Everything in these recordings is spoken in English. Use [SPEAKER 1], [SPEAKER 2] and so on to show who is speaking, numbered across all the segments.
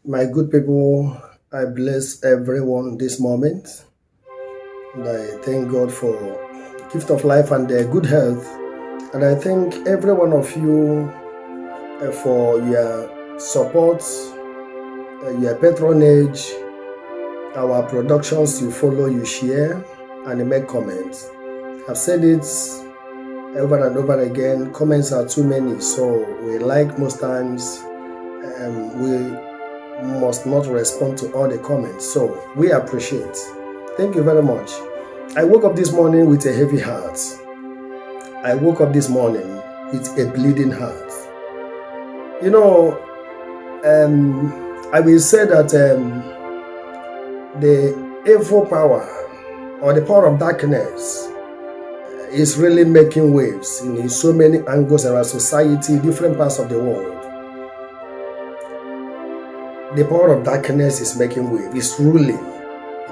[SPEAKER 1] My good people, I bless everyone this moment. And I thank God for gift of life and good health. And I thank every one of you for your support, your patronage, our productions you follow, you share, and you make comments. I've said it over and over again. Comments are too many, so we like most times we must not respond to all the comments. So we appreciate. Thank you very much. I woke up this morning with a heavy heart. I woke up this morning with a bleeding heart. You know, I will say that the evil power or the power of darkness is really making waves in so many angles in our society, different parts of the world. The power of darkness is making waves, it's ruling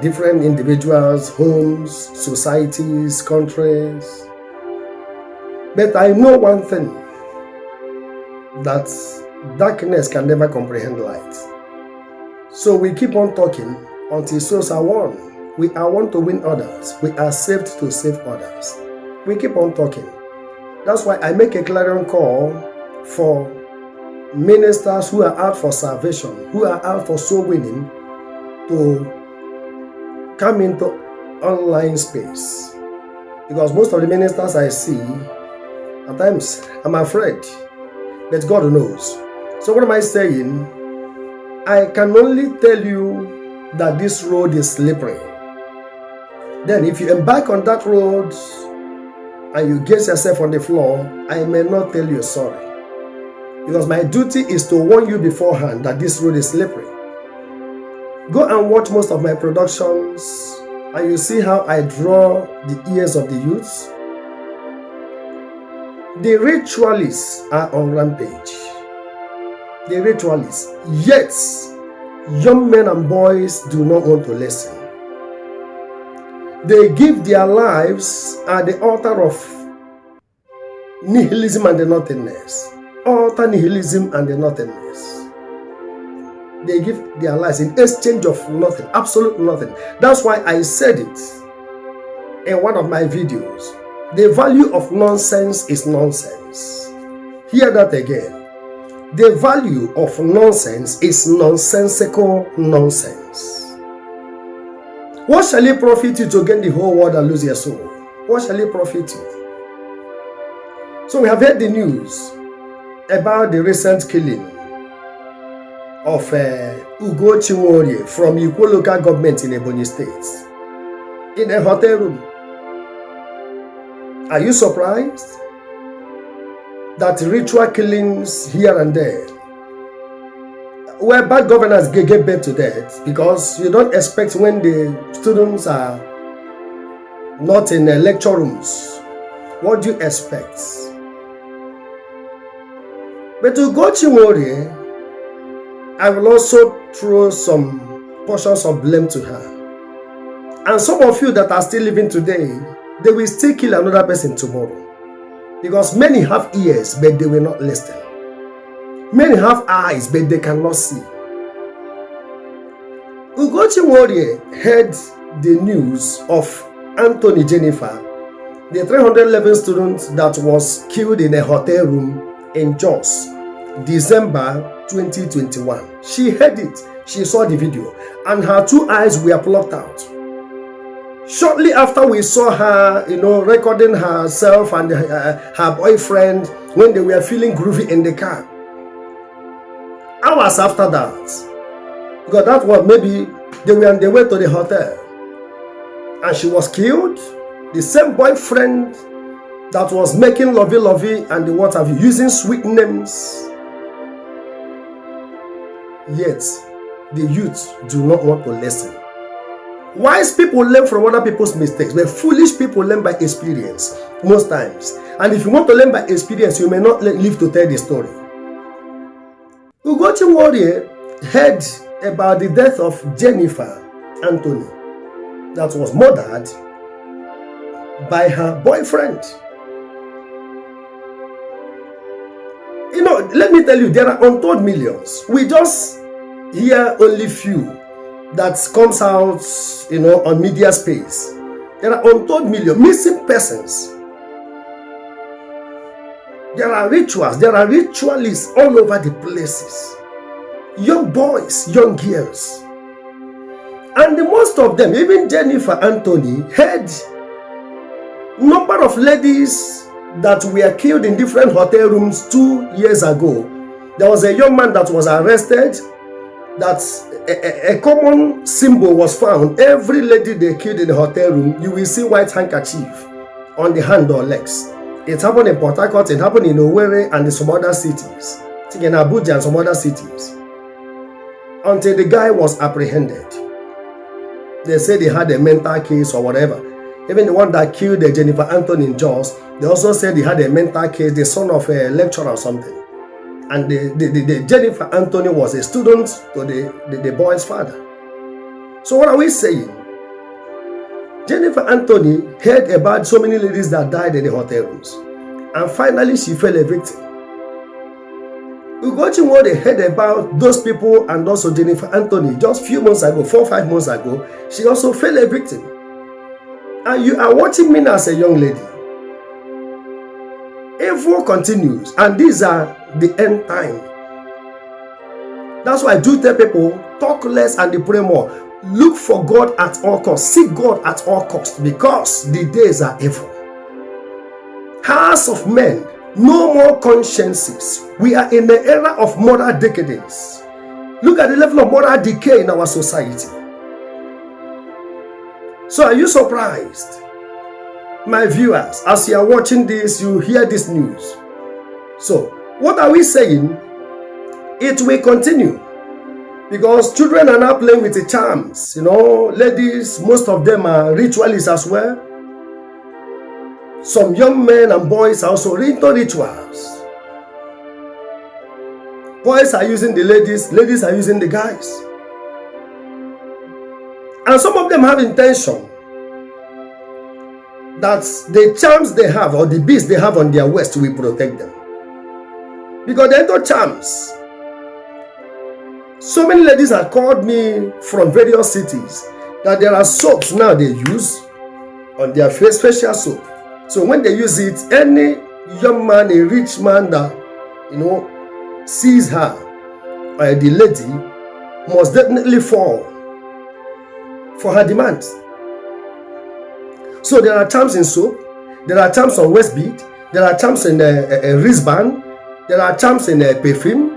[SPEAKER 1] different individuals, homes, societies, countries. But I know one thing, that darkness can never comprehend light. So we keep on talking until souls are won. We are one to win others. We are saved to save others. We keep on talking. That's why I make a clarion call for ministers who are out for salvation, who are out for soul winning, to come into online space. Because most of the ministers I see, at times I'm afraid, but God knows. So what am I saying? I can only tell you that this road is slippery. Then if you embark on that road and you get yourself on the floor, I may not tell you sorry. Because my duty is to warn you beforehand that this road is slippery. Go and watch most of my productions and you see how I draw the ears of the youths. The ritualists are on rampage. The ritualists. Yet, young men and boys do not want to listen. They give their lives at the altar of nihilism and the nothingness. Altar nihilism and the nothingness. They give their lives in exchange of nothing, absolute nothing. That's why I said it in one of my videos. The value of nonsense is nonsense. Hear that again. The value of nonsense is nonsensical nonsense. What shall it profit you to gain the whole world and lose your soul? What shall it profit you? So we have heard the news about the recent killing of Ugochi nworie from Ikwo local government in Ebonyi State in a hotel room. Are you surprised that ritual killings here and there, where bad governors get back to that, because you don't expect when the students are not in lecture rooms, what do you expect? But to ugochi nworie, I will also throw some portions of blame to her. And some of you that are still living today, they will still kill another person tomorrow. Because many have ears, but they will not listen. Many have eyes, but they cannot see. Ugochi nworie heard the news of Anthony Jennifer, the 311 student that was killed in a hotel room in Jos, December 2021. She heard it, she saw the video, and her two eyes were plucked out. Shortly after we saw her, recording herself and her boyfriend when they were feeling groovy in the car. Hours after that, because that was maybe they were on their way to the hotel, and she was killed. The same boyfriend that was making lovey and the what have you, using sweet names. Yet, the youth do not want to listen. Wise people learn from other people's mistakes, but foolish people learn by experience most times. And if you want to learn by experience, you may not live to tell the story. Ugochi nworie heard about the death of Jennifer Anthony that was murdered by her boyfriend. Let me tell you, there are untold millions. We just Here, only few that comes out, on media space. There are untold millions missing persons. There are rituals, there are ritualists all over the places. Young boys, young girls. And most of them, even Jennifer Anthony, had number of ladies that were killed in different hotel rooms 2 years ago. There was a young man that was arrested. That a common symbol was found. Every lady they killed in the hotel room, you will see white handkerchief on the hand or legs. It happened in Port Harcourt, it happened in Nworie and some other cities. I think in Abuja and some other cities. Until the guy was apprehended. They said he had a mental case or whatever. Even the one that killed Jennifer Anthony in Jos, they also said he had a mental case, the son of a lecturer or something. And the Jennifer Anthony was a student to the boy's father. So what are we saying? Jennifer Anthony heard about so many ladies that died in the hotel rooms. And finally she fell a victim. Ugochi what they heard about those people and also Jennifer Anthony just few months ago, 4 or 5 months ago, she also fell a victim. And you are watching me as a young lady. Evil continues, and these are the end time. That's why I do tell people, talk less and pray more. Look for God at all costs. Seek God at all costs, because the days are evil. Hearts of men, no more consciences. We are in the era of moral decadence. Look at the level of moral decay in our society. So are you surprised? My viewers, as you are watching this, you hear this news. So, what are we saying? It will continue. Because children are now playing with the charms. Ladies, most of them are ritualists as well. Some young men and boys are also into rituals. Boys are using the ladies, ladies are using the guys. And some of them have intention that the charms they have or the beads they have on their waist will protect them. Because they're into charms. So many ladies have called me from various cities that there are soaps now they use on their face, facial soap. So when they use it, any young man, a rich man that sees her, the lady must definitely fall for her demands. So there are charms in soap, there are charms on waist bead, there are charms in a wristband, there are charms in a perfume.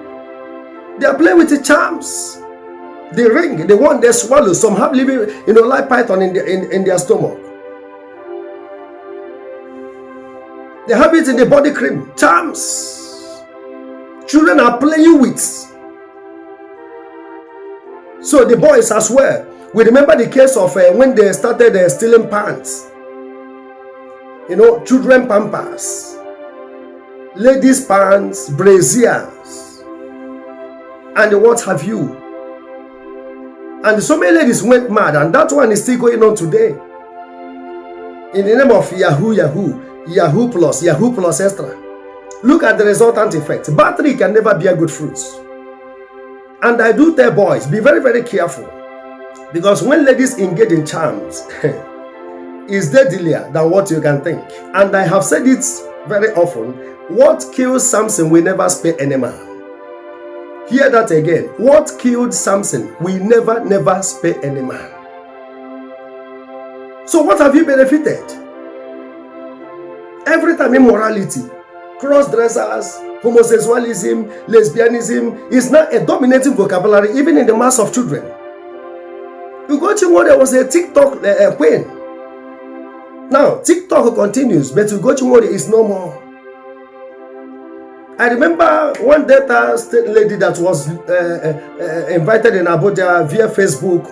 [SPEAKER 1] They are playing with the charms. The ring, the one they swallow. Some have living, like python in their stomach. They have it in the body cream. Charms. Children are playing with. So the boys as well. We remember the case of when they started stealing pants. Children pampers, ladies pants, braziers, and what have you. And so many ladies went mad, and that one is still going on today. In the name of Yahoo Plus Extra. Look at the resultant effect. Battery can never bear good fruits. And I do tell boys, be very, very careful. Because when ladies engage in charms, it's deadlier than what you can think. And I have said it very often. What kills Samson will never spare any man. Hear that again. What killed Samson will never spare any man. So what have you benefited? Every time immorality, cross-dressers, homosexualism, lesbianism is now a dominating vocabulary even in the mass of children. Ugochi Nworie was a TikTok queen. Now, TikTok continues, but Ugochi Nworie is no more. I remember one Delta State lady that was invited in Abuja via Facebook,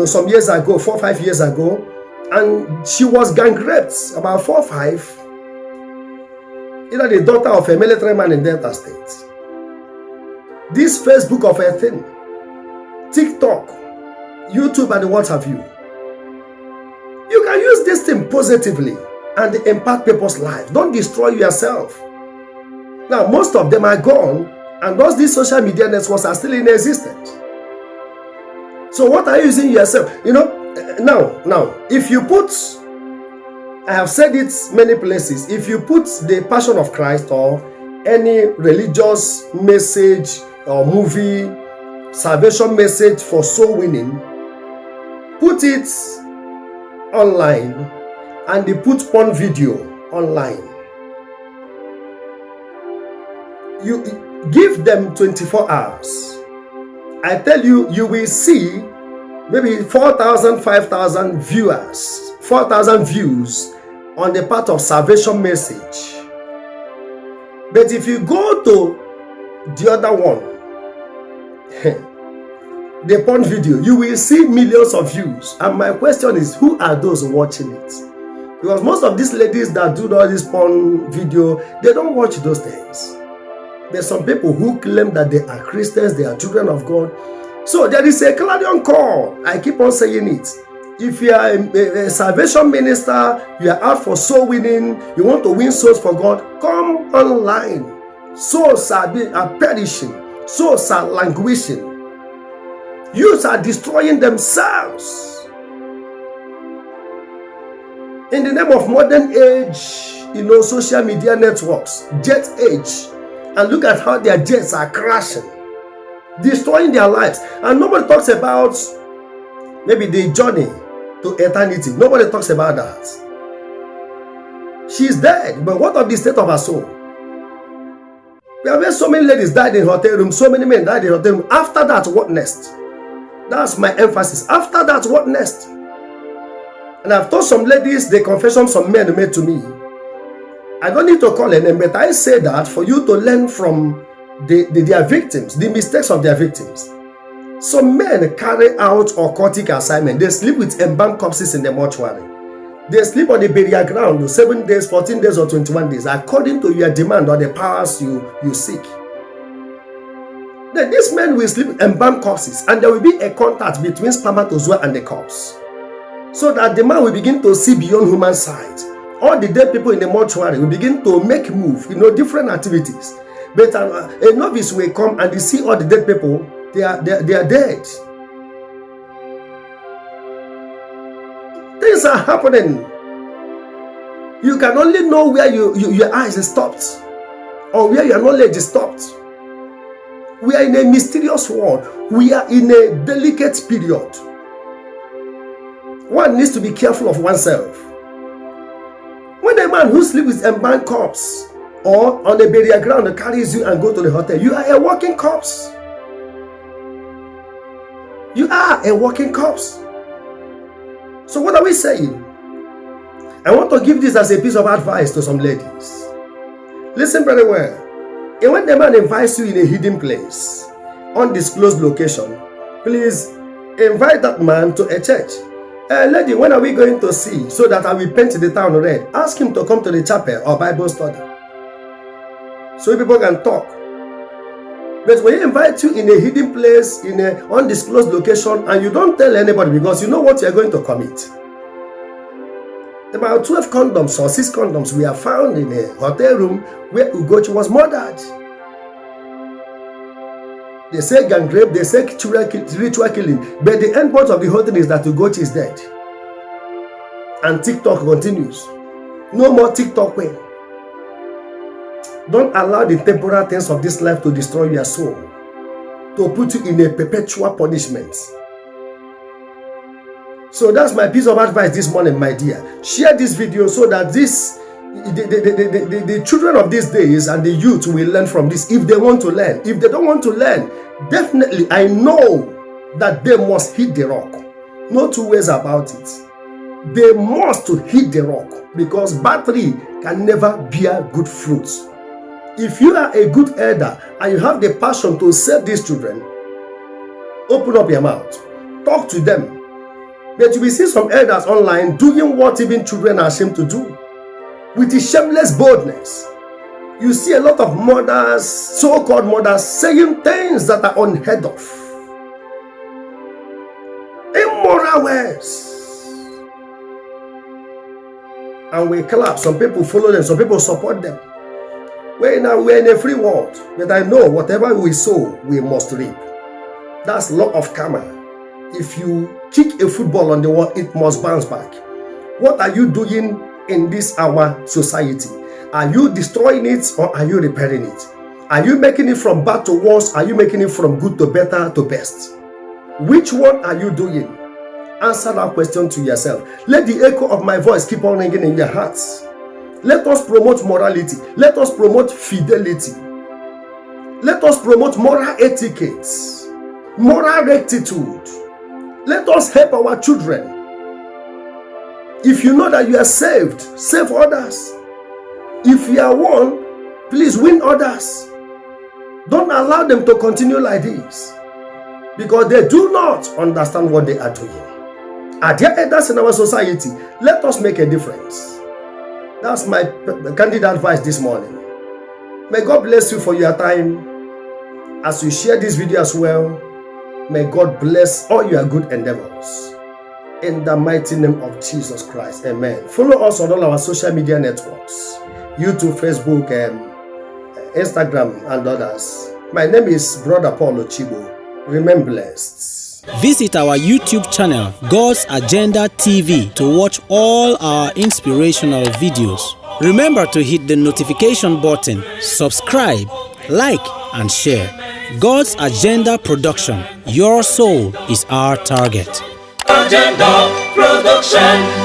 [SPEAKER 1] some years ago, 4 or 5 years ago, and she was gang raped, about 4 or 5. The daughter of a military man in Delta State. This Facebook of a thing, TikTok, YouTube, and what have you. You can use this thing positively and impact people's lives. Don't destroy yourself. Now, most of them are gone, and these social media networks are still in existence. So what are you using yourself? Now, if you put, I have said it many places, if you put the Passion of Christ or any religious message or movie, salvation message for soul winning, put it online, and they put porn video online, you give them 24 hours. I tell you, you will see maybe 4,000, 5,000 viewers, 4,000 views on the part of salvation message. But if you go to the other one, the porn video, you will see millions of views. And my question is, who are those watching it? Because most of these ladies that do all this porn video, they don't watch those things. There's some people who claim that they are Christians, they are children of God. So there is a clarion call. I keep on saying it. If you are a salvation minister, you are out for soul winning, you want to win souls for God, come online. Souls are perishing. Souls are languishing. Youths are destroying themselves. In the name of modern age, social media networks, jet age, and look at how their jets are crashing, destroying their lives. And nobody talks about maybe the journey to eternity. Nobody talks about that. She's dead, but what of the state of her soul? We have had so many ladies died in hotel rooms, so many men died in hotel rooms. After that, what next? That's my emphasis. After that, what next? And I've told some ladies the confession some men made to me. I don't need to call a name, but I say that for you to learn from their victims, the mistakes of their victims. Some men carry out occultic assignment. They sleep with embalmed corpses in the mortuary. They sleep on the burial ground 7 days, 14 days, or 21 days, according to your demand or the powers you seek. Then these men will sleep with embalmed corpses, and there will be a contact between spermatozoa and the corpse, so that the man will begin to see beyond human sight. All the dead people in the mortuary will begin to make move, different activities. But a novice will come and they see all the dead people. They are dead. Things are happening. You can only know where your eyes are stopped, or where your knowledge is stopped. We are in a mysterious world. We are in a delicate period. One needs to be careful of oneself. When a man who sleeps with embalmed corpse or on a burial ground carries you and go to the hotel, you are a walking corpse. You are a walking corpse. So what are we saying? I want to give this as a piece of advice to some ladies. Listen very well. And when the man invites you in a hidden place, undisclosed location, please invite that man to a church. Lady, when are we going to see? So that I will paint the town red. Ask him to come to the chapel or Bible study, so people can talk. But when he invites you in a hidden place, in an undisclosed location, and you don't tell anybody because you know what you're going to commit. About 12 condoms or 6 condoms were found in a hotel room where Ugochi was murdered. They say gang rape, they say ritual killing, but the end point of the whole thing is that Ugochi is dead. And TikTok continues. No more TikTok way. Don't allow the temporal things of this life to destroy your soul, to put you in a perpetual punishment. So that's my piece of advice this morning, my dear. Share this video so that the children of these days and the youth will learn from this if they want to learn. If they don't want to learn, definitely I know that they must hit the rock. No two ways about it. They must hit the rock, because battery can never bear good fruits. If you are a good elder and you have the passion to save these children, open up your mouth, talk to them. But you will see some elders online doing what even children are ashamed to do, with a shameless boldness. You see a lot of mothers, so-called mothers, saying things that are unheard of, immoral words. And we clap. Some people follow them, some people support them. We're in a free world, but I know whatever we sow, we must reap. That's law of karma. If you kick a football on the wall, it must bounce back. What are you doing in this our society? Are you destroying it or are you repairing it? Are you making it from bad to worse? Are you making it from good to better to best? Which one are you doing? Answer that question to yourself. Let the echo of my voice keep on ringing in your hearts. Let us promote morality. Let us promote fidelity. Let us promote moral etiquette, moral rectitude. Let us help our children. If you know that you are saved, save others. If you are one, please win others. Don't allow them to continue like this, because they do not understand what they are doing. Are there elders in our society? Let us make a difference. That's my candid advice this morning. May God bless you for your time. As you share this video as well, may God bless all your good endeavors. In the mighty name of Jesus Christ, amen. Follow us on all our social media networks, YouTube, Facebook, Instagram, and others. My name is Brother Paul Chigbo. Remain blessed.
[SPEAKER 2] Visit our YouTube channel, God's Agenda TV, to watch all our inspirational videos. Remember to hit the notification button, subscribe, like, and share. God's Agenda Production. Your soul is our target. Agenda Production.